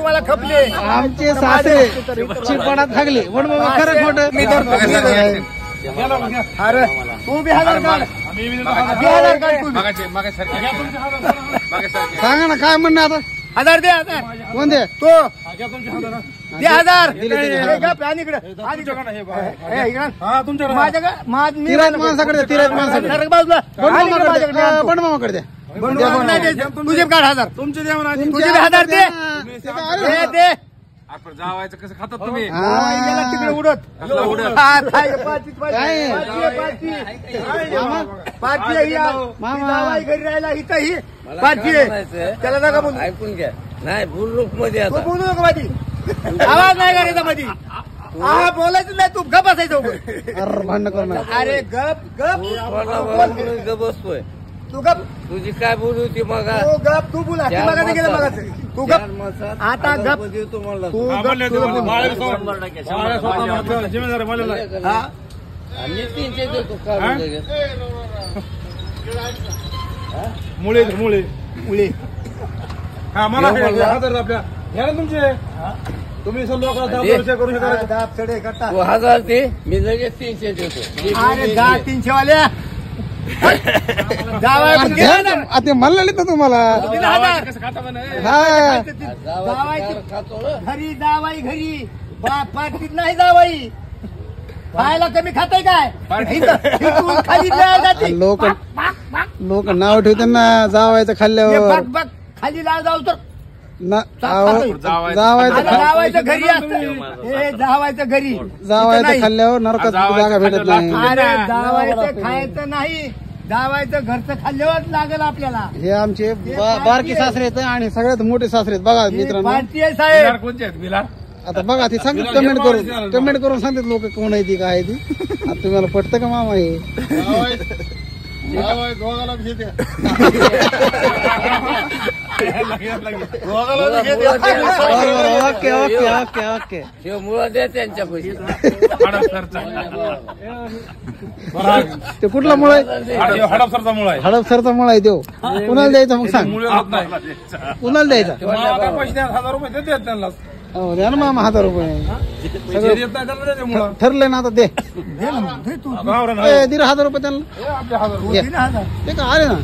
तुम्हाला खपले आमचे सासरे चिपणात थागले म्हणून बाबा खरं खोटं मी धरतो अरे तू बी हजार काढ सांगा ना काय म्हणणं आता हजार दे हजार कोण दे तो दे हजार तिराज माणसाकडे तिराज माणसाकडे बंडमामाकडे द्या तुझे काढ हजार तुमचे तुझे हजार दे दे जावायचं कसं खातात तुम्ही तिकडे उडत घरी राहिला इथं ही पाचशे त्याला जागा बोलू ऐकून घ्या नाही बोलू मध्ये आता बोलू नको मध्ये आवाज नाही करायचा मध्ये हा बोलायचं नाही तू गप असायचं भांडण करणार अरे गप गप गप बसतोय तू गप तुझी काय बोलू ती मग तू गप तू बोला तू बघा गेलं बघा तू गप आता गप तुम्हाला तू आम्ही 300 देतो काढून लगेच मुळे मुळे मुली हा मला आपल्या घ्या ना तुमचे तुम्ही लोकांना करू शकता दाब चढे करता 1000 ते मी लगेच 300 देतो अरे 300 वाल्या आता म्हणले ना तुम्हाला घरी जावाई घरी पाठीत नाही जावाई खायला कमी खाताय काय खाली लोक नाव ठेवतात ना जावायचं खाल्ल्यावर बघ खाली लाल जाऊ तर जावायचं घरी असतं हे जावायचं घरी जावायचं खाल्ल्यावर नरकात जागा भेटत नाही अरे जावायचं खायचं नाही जावायचं घरचं खाल्ल्यावर लागेल आपल्याला हे आमचे बारकी सासरे आहेत आणि सगळ्यात मोठे सासरे आहेत बघा मित्रांनो भारतीय साहेब कोणते आहेत मिलार आता बघा ते सांगतात कमेंट करून सांगतात लोक कोण आहे ती काय आहे ती आता तुम्हाला पटतं का मामा हे ओके ओके ओके ओके ते मुळा द्या त्यांच्या पैसे ते कुठला मुळा आहे हडपसरचा मुळा आहे हडपसरचा मुळा आहे तो कुणाला द्यायचा मग सांग कुणाला द्यायचा पैसे 1000 रुपये देतात त्यांना हो द्या ना मामा 1000 रुपये ठरलंय ना आता दे 1,500 रुपये त्यांना ते का आले ना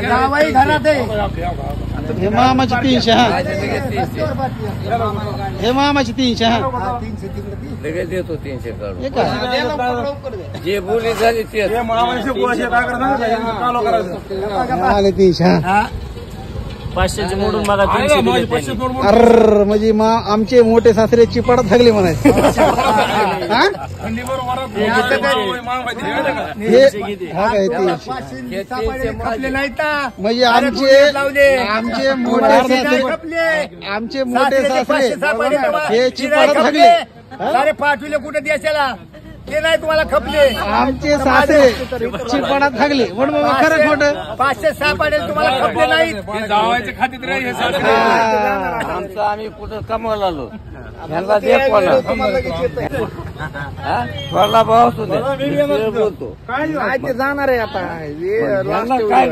जावाई घरात आहे हे मामाचे 300 हा हे मामाचे 300 हा लगेच देतो 300 काढून हे काय जे बोली झाली ते आले 300 हा 500 मोडून मला 300 अर म्हणजे आमचे मोठे सासरे चिपाडात थागले म्हणायचे म्हणजे आमचे मोठे सासरे हे चिपाडात थागले अरे पाठविले कुठे देशाला ते नाही तुम्हाला खपले आमचे सासरे चिपणात थागले म्हणून बाबा खरं खोटं 500 पाडेल तुम्हाला खपले नाही जावायचे खातीत राहील आमचं आम्ही कुठं कमवायला आलो यांना दे कोणा भाव सुद्धा बोलतो काय ते जाणार आहे आता काय